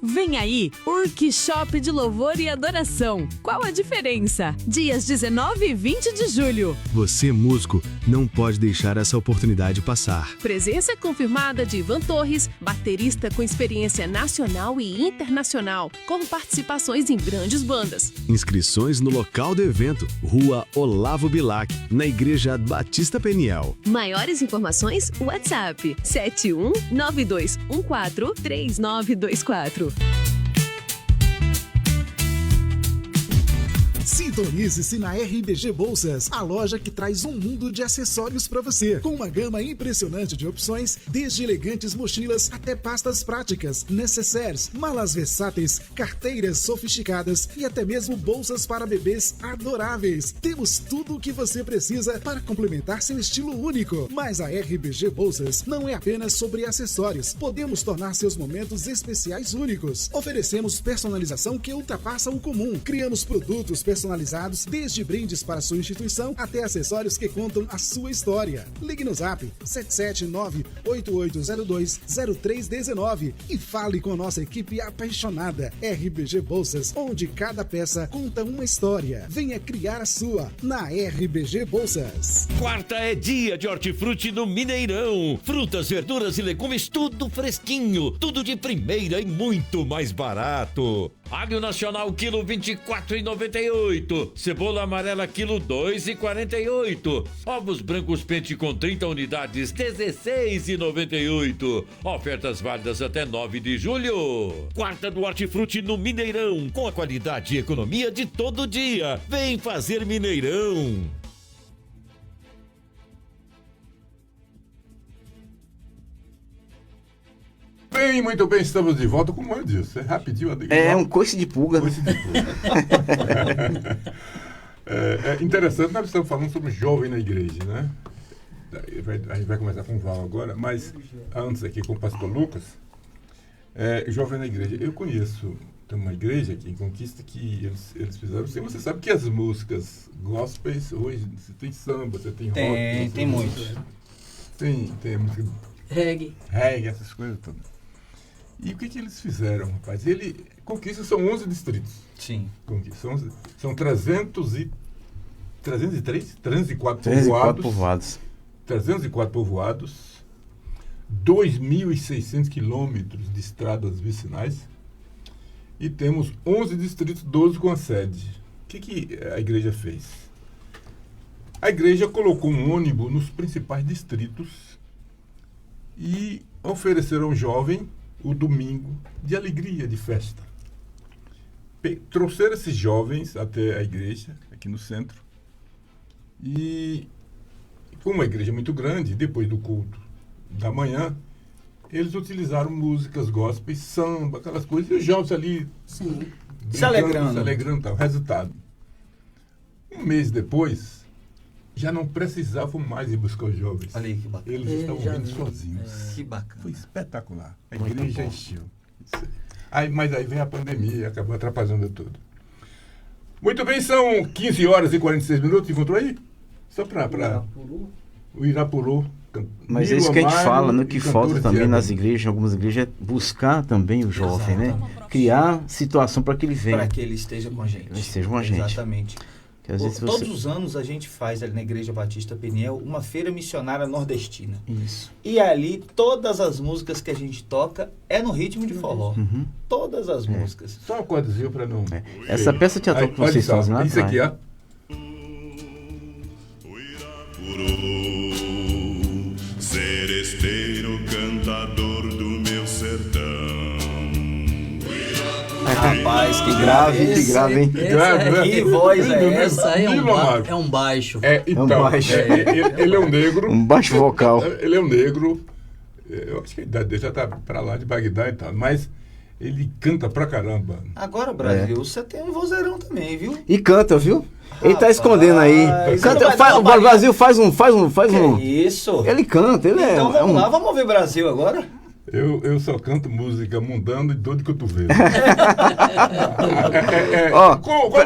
Vem aí, Workshop de Louvor e Adoração. Qual a diferença? Dias 19 e 20 de julho. Você, músico, não pode deixar essa oportunidade passar. Presença confirmada de Ivan Torres, baterista com experiência nacional e internacional, com participações em grandes bandas. Inscrições no local do evento, Rua Olavo Bilac, na Igreja Batista Peniel. Maiores informações, WhatsApp 7192143924. Sintonize-se na RBG Bolsas, a loja que traz um mundo de acessórios para você, com uma gama impressionante de opções, desde elegantes mochilas até pastas práticas, necessaires, malas versáteis, carteiras sofisticadas e até mesmo bolsas para bebês adoráveis. Temos tudo o que você precisa para complementar seu estilo único. Mas a RBG Bolsas não é apenas sobre acessórios. Podemos tornar seus momentos especiais únicos. Oferecemos personalização que ultrapassa o comum. Criamos produtos personalizados, desde brindes para sua instituição até acessórios que contam a sua história. Ligue no Zap 779-8802-0319 e fale com a nossa equipe apaixonada. RBG Bolsas, onde cada peça conta uma história. Venha criar a sua na RBG Bolsas. Quarta é dia de hortifruti no Mineirão. Frutas, verduras e legumes, tudo fresquinho, tudo de primeira e muito mais barato. Alho nacional, quilo 24,98. Cebola amarela, quilo 2,48. Ovos brancos pente com 30 unidades, 16,98. Ofertas válidas até 9 de julho. Quarta do Hortifruti no Mineirão, com a qualidade e economia de todo dia. Vem fazer Mineirão. Bem, muito bem, estamos de volta. Como eu disse, é rapidinho. É um coice de pulga. Coice de pulga. É interessante, nós estamos falando sobre jovem na igreja, né? A gente vai começar com o Val agora, mas antes aqui com o pastor Lucas. Jovem na igreja. Eu conheço, tem uma igreja aqui em Conquista que eles fizeram assim. Você sabe que as músicas gospels, hoje você tem samba, você tem rock. Tem muitos. Tem música Reggae, essas coisas todas. E o que eles fizeram, rapaz? Conquista são 11 distritos. Sim. Conquista, são 304 304 povoados. 304 povoados. 2.600 quilômetros de estradas vicinais e temos 11 distritos, 12 com a sede. O que a igreja fez? A igreja colocou um ônibus nos principais distritos e ofereceram ao jovem o domingo de alegria, de festa. Trouxeram esses jovens até a igreja, aqui no centro, e como a igreja é muito grande, depois do culto da manhã, eles utilizaram músicas gospel, samba, aquelas coisas, e os jovens ali se alegrando. Tal. Resultado, um mês depois, já não precisavam mais ir buscar os jovens. Olha aí, que bacana. Eles estavam vindo sozinhos. Que bacana. Foi espetacular. A igreja encheu. Mas aí vem a pandemia e acabou atrapalhando tudo. Muito bem, são 15 horas e 46 minutos. Encontrou aí? Só para o Irapuru. Mas é isso que a gente fala, né? Que falta também nas igrejas, em algumas igrejas, é buscar também o jovem, né? Criar situação para que ele venha. Para que ele esteja com a gente. Ele esteja com a gente. Exatamente. Todos os anos a gente faz ali na Igreja Batista Peniel uma feira missionária nordestina. Isso. E ali todas as músicas que a gente toca é no ritmo de forró. Uhum. Todas as músicas. Só um acordezinho para não... Essa peça tinha toque que vocês fazem lá. Isso aqui, ó. Seresteiro cantador do meu sertão. Rapaz, que grave, hein? Que voz é essa? Aí é um baixo. Então, um baixo. Ele é um negro. Um baixo vocal. Ele é um negro. Eu acho que a idade dele já tá para lá de Bagdá e tal, mas ele canta pra caramba. Agora, Brasil, você tem um vozeirão também, viu? E canta, viu? Ele tá escondendo aí. Canta, o Brasil faz um. Isso. Ele canta, ele então vamos lá, vamos ouvir Brasil agora? Eu só canto música mundana e dor de cotovelo.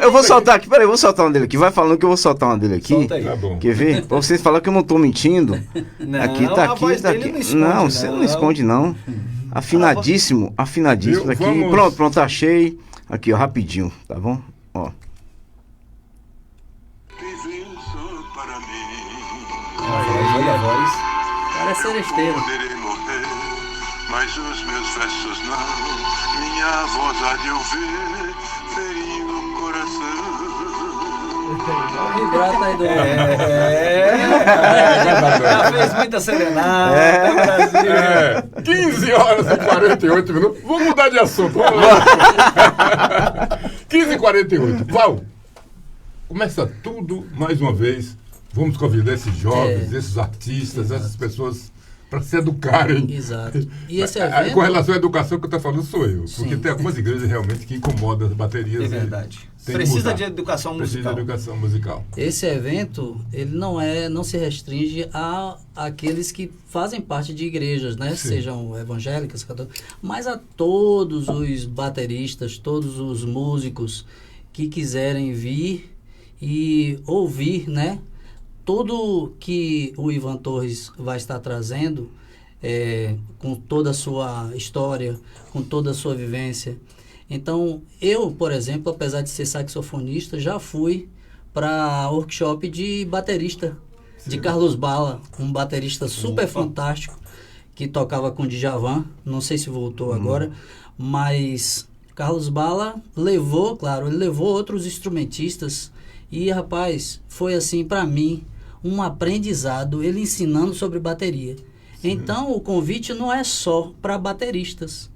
Eu vou soltar aqui, peraí, eu vou soltar uma dele aqui. Vai falando que eu vou soltar uma dele aqui. Solta aí. Tá bom. Quer ver? Pra vocês falarem que eu não tô mentindo. Não, aqui tá aqui. Não, você não esconde, não. Afinadíssimo aqui. Pronto, achei. Aqui, ó, rapidinho, tá bom? Ó. Olha a voz. Parece seresteiro. Mas os meus versos não, minha voz há de ouvir, ferindo o coração. O vibrato aí do... Já fez muita serenata, Brasil. 15 horas e 48 minutos. Vamos mudar de assunto. 15h48. Val, começa tudo mais uma vez. Vamos convidar esses jovens, esses artistas, essas pessoas... para se educarem. Exato. E esse evento... Com relação à educação que eu estou falando sou eu. Porque tem algumas igrejas realmente que incomodam as baterias. É verdade. Precisa de educação musical. Esse evento, ele não se restringe a aqueles que fazem parte de igrejas, né? Sim. Sejam evangélicas, católicas, mas a todos os bateristas, todos os músicos que quiserem vir e ouvir, né? Tudo que o Ivan Torres vai estar trazendo, com toda a sua história, com toda a sua vivência. Então, eu, por exemplo, apesar de ser saxofonista, já fui para workshop de baterista, de Carlos Bala, um baterista super fantástico, que tocava com Djavan, não sei se voltou agora, mas Carlos Bala levou outros instrumentistas e, rapaz, foi assim para mim, um aprendizado, ele ensinando sobre bateria. Sim. Então, o convite não é só para bateristas,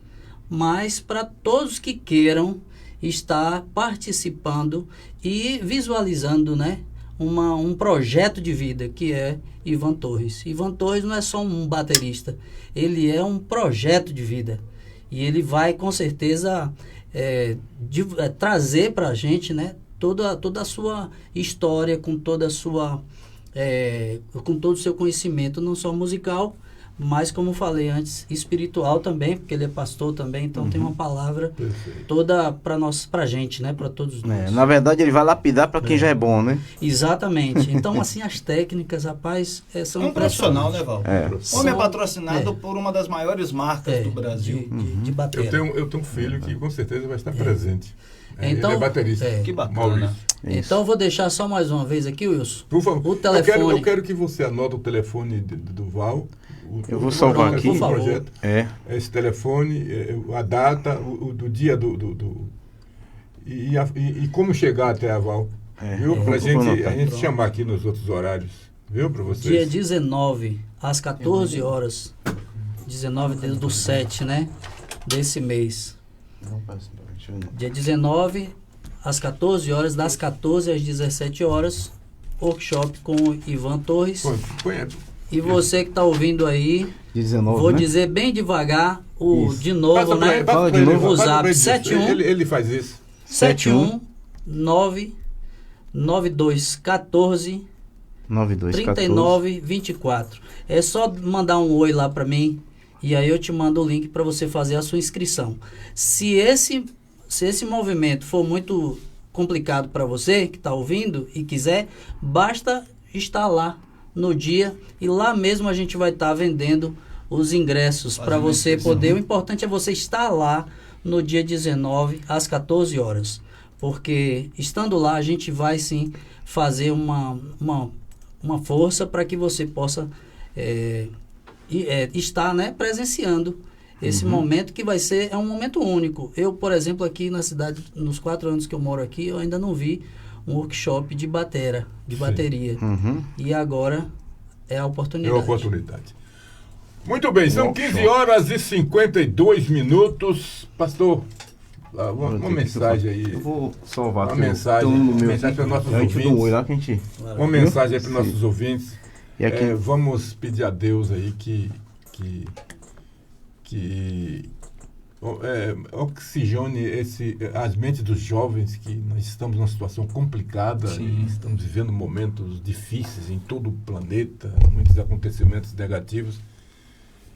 mas para todos que queiram estar participando e visualizando, né, um projeto de vida, que é Ivan Torres. Ivan Torres não é só um baterista, ele é um projeto de vida. E ele vai, com certeza, trazer para a gente, né, toda a sua história, com toda a sua... com todo o seu conhecimento, não só musical, mas, como falei antes, espiritual também, porque ele é pastor também, então tem uma palavra toda pra gente, né? Para todos nós. Na verdade, ele vai lapidar para quem já é bom, né? Exatamente. Então, assim, as técnicas, rapaz, são profissional, né, Val? O homem é patrocinado por uma das maiores marcas do Brasil. De bateria. Eu tenho um filho que com certeza vai estar presente. Então, ele é baterista. Que bacana. Maurício. Então, vou deixar só mais uma vez aqui, Wilson. Por favor. O telefone. Eu quero que você anote o telefone do Val, Eu vou salvar aqui. Por favor. É. Esse telefone, a data, do dia e como chegar até a Val. Viu? Pra a gente chamar aqui nos outros horários. Viu? Para vocês. Dia 19, às 14 horas. 19 do 7, né? Desse mês. Dia 19, às 14 horas, das 14 às 17 horas, workshop com o Ivan Torres. E você que está ouvindo aí, 19, vou né? dizer bem devagar, de novo, Passa né? pra ele, O zap 71. Ele faz isso. 719 9214 3924. É só mandar um oi lá para mim e aí eu te mando o link para você fazer a sua inscrição. Se esse movimento for muito complicado para você que está ouvindo e quiser, basta estar lá no dia e lá mesmo a gente vai estar vendendo os ingressos para você poder. O importante é você estar lá no dia 19 às 14 horas, porque estando lá a gente vai sim fazer uma força para que você possa estar, né, presenciando esse momento que vai ser um momento único. Eu, por exemplo, aqui na cidade, nos 4 anos que eu moro aqui, eu ainda não vi um workshop de bateria. E agora é a oportunidade. É a oportunidade. Muito bem, são 15 horas e 52 minutos. Pastor, uma mensagem aí. Eu vou salvar uma mensagem para nossos ouvintes. Uma mensagem aí para nossos ouvintes. Vamos pedir a Deus aí que oxigene as mentes dos jovens, que nós estamos numa situação complicada. E estamos vivendo momentos difíceis em todo o planeta, muitos acontecimentos negativos.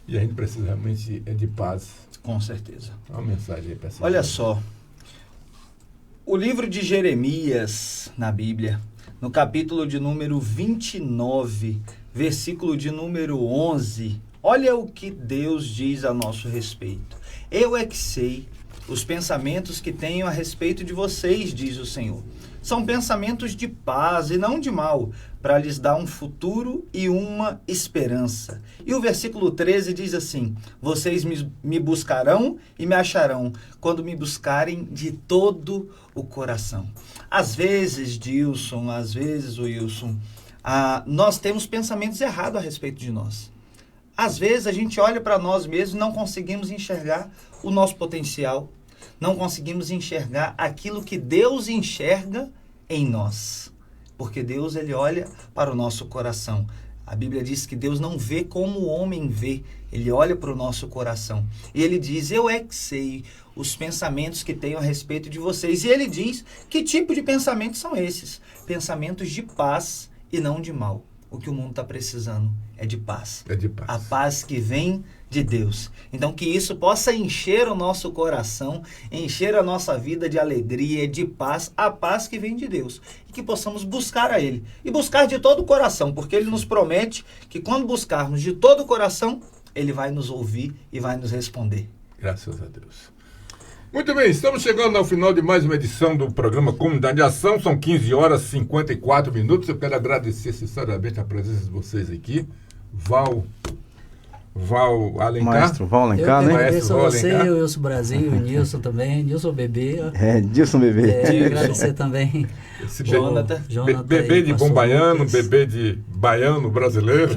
E a gente precisa realmente de paz. Com certeza. Uma mensagem aí para essa. Olha só. O livro de Jeremias, na Bíblia, no capítulo de número 29, versículo de número 11, olha o que Deus diz a nosso respeito. Eu é que sei os pensamentos que tenho a respeito de vocês, diz o Senhor. São pensamentos de paz e não de mal, para lhes dar um futuro e uma esperança. E o versículo 13 diz assim: vocês me buscarão e me acharão, quando me buscarem de todo o coração. Às vezes, Dilson, às vezes, Wilson, nós temos pensamentos errados a respeito de nós. Às vezes a gente olha para nós mesmos e não conseguimos enxergar o nosso potencial, não conseguimos enxergar aquilo que Deus enxerga em nós. Porque Deus, ele olha para o nosso coração. A Bíblia diz que Deus não vê como o homem vê, ele olha para o nosso coração. E ele diz: eu é que sei os pensamentos que tenho a respeito de vocês. E ele diz que tipo de pensamentos são esses? Pensamentos de paz e não de mal. O que o mundo está precisando é de paz. É de paz. A paz que vem de Deus. Então que isso possa encher o nosso coração, encher a nossa vida de alegria, de paz, a paz que vem de Deus. E que possamos buscar a Ele. E buscar de todo o coração, porque Ele nos promete que quando buscarmos de todo o coração, Ele vai nos ouvir e vai nos responder. Graças a Deus. Muito bem, estamos chegando ao final de mais uma edição do programa Comunidade de Ação. São 15 horas e 54 minutos. Eu quero agradecer sinceramente a presença de vocês aqui. Val Alencar. Maestro Val Alencar, né? Eu agradeço a você, o Wilson Brasil, o Nilson também, Nilson Bebê. Nilson Bebê. Agradecer também. Esse bebê de bom baiano, bebê de baiano brasileiro.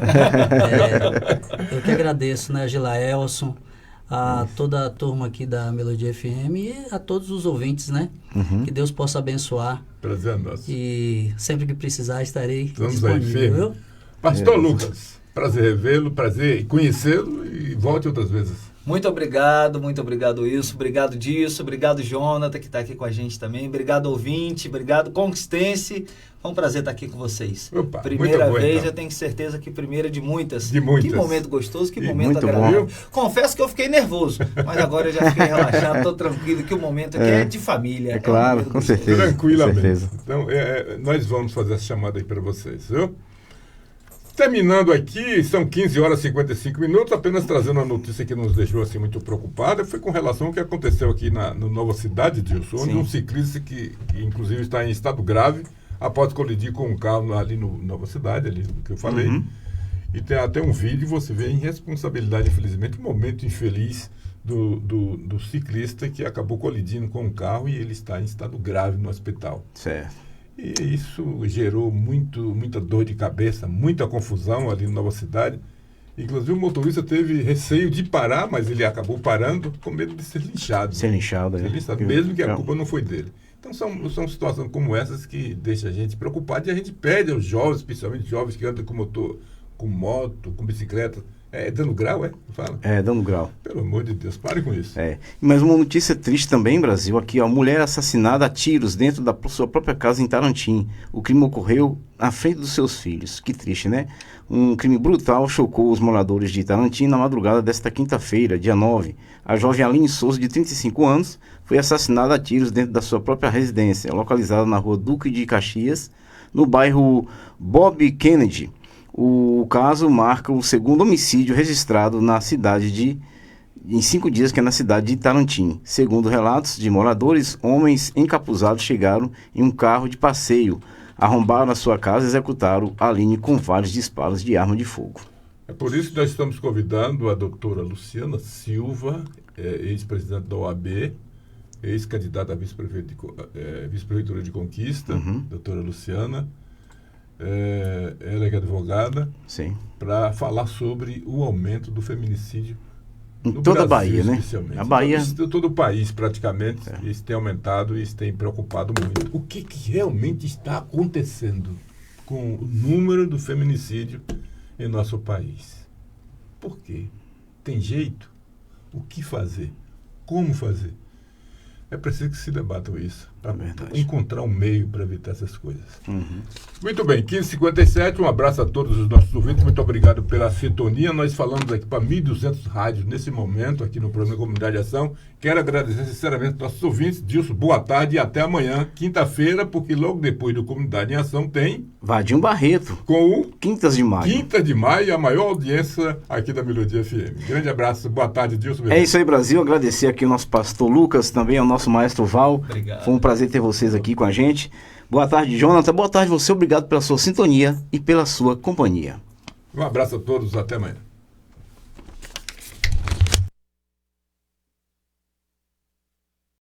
Eu que agradeço, né, Gilaelson, a toda a turma aqui da Melodia FM e a todos os ouvintes, né? Que Deus possa abençoar. Prazer nosso. E sempre que precisar estarei Estamos disponível. Aí, viu? Pastor Lucas, prazer revê-lo, prazer conhecê-lo e volte outras vezes. Muito obrigado, Wilson. Obrigado, Dilson. Obrigado, Jonathan, que está aqui com a gente também. Obrigado, ouvinte. Obrigado, conquistense. Foi um prazer estar aqui com vocês. Opa, primeira bom, vez, então. Eu tenho certeza que primeira de muitas. De muitas. Que momento gostoso, que momento agradável. Confesso que eu fiquei nervoso, mas agora eu já fiquei relaxado, estou tranquilo, que o momento aqui é de família. É claro, com certeza. Tranquilamente. Com certeza. Então, nós vamos fazer essa chamada aí para vocês, viu? Terminando aqui, são 15 horas e 55 minutos, apenas trazendo uma notícia que nos deixou assim muito preocupada, foi com relação ao que aconteceu aqui no Nova Cidade, Dilson, onde um ciclista que inclusive está em estado grave, após colidir com um carro ali no Nova Cidade, ali que eu falei. E tem até um vídeo, você vê a irresponsabilidade, infelizmente, um momento infeliz do ciclista que acabou colidindo com um carro e ele está em estado grave no hospital. Certo. E isso gerou muita dor de cabeça, muita confusão ali na Nova Cidade. Inclusive o motorista teve receio de parar, mas ele acabou parando com medo de ser linchado. Ser linchado, mesmo que a culpa não foi dele. Então são situações como essas que deixam a gente preocupado e a gente pede aos jovens, especialmente jovens que andam com motor, com moto, com bicicleta. É dando grau, é? Fala. É, dando grau. Pelo amor de Deus, pare com isso. Mas uma notícia triste também, Brasil, aqui, ó, mulher assassinada a tiros dentro da sua própria casa em Tarantim. O crime ocorreu na frente dos seus filhos. Que triste, né? Um crime brutal chocou os moradores de Tarantim na madrugada desta quinta-feira, dia 9. A jovem Aline Souza, de 35 anos, foi assassinada a tiros dentro da sua própria residência, localizada na rua Duque de Caxias, no bairro Bob Kennedy. O caso marca o segundo homicídio registrado na cidade em 5 dias, que é na cidade de Tarantim. Segundo relatos de moradores, homens encapuzados chegaram em um carro de passeio, arrombaram a sua casa e executaram a Aline com vários disparos de arma de fogo. É por isso que nós estamos convidando a doutora Luciana Silva, ex-presidente da OAB, ex-candidata a vice-prefeitura de Conquista, doutora Luciana. Ela é advogada, para falar sobre o aumento do feminicídio em toda a Bahia, né? A Bahia, todo o país praticamente, isso tem aumentado e isso tem preocupado muito. O que realmente está acontecendo com o número do feminicídio em nosso país? Por quê? Tem jeito? O que fazer? Como fazer? É preciso que se debatam isso, para encontrar um meio para evitar essas coisas. Muito bem, 15h57, um abraço a todos os nossos ouvintes, muito obrigado pela sintonia. Nós falamos aqui para 1.200 rádios nesse momento, aqui no programa Comunidade de Ação. Quero agradecer sinceramente aos nossos ouvintes. Dilson, boa tarde e até amanhã, quinta-feira, porque logo depois do Comunidade em Ação tem... Vadinho Barreto, com o Quintas de Maio. Quinta de Maio, a maior audiência aqui da Melodia FM. Grande abraço, boa tarde, Dilson. É isso aí, Brasil. Agradecer aqui ao nosso pastor Lucas, também ao nosso maestro Val. Obrigado. Foi um prazer ter vocês aqui com a gente. Boa tarde, Jonathan. Boa tarde você. Obrigado pela sua sintonia e pela sua companhia. Um abraço a todos. Até amanhã.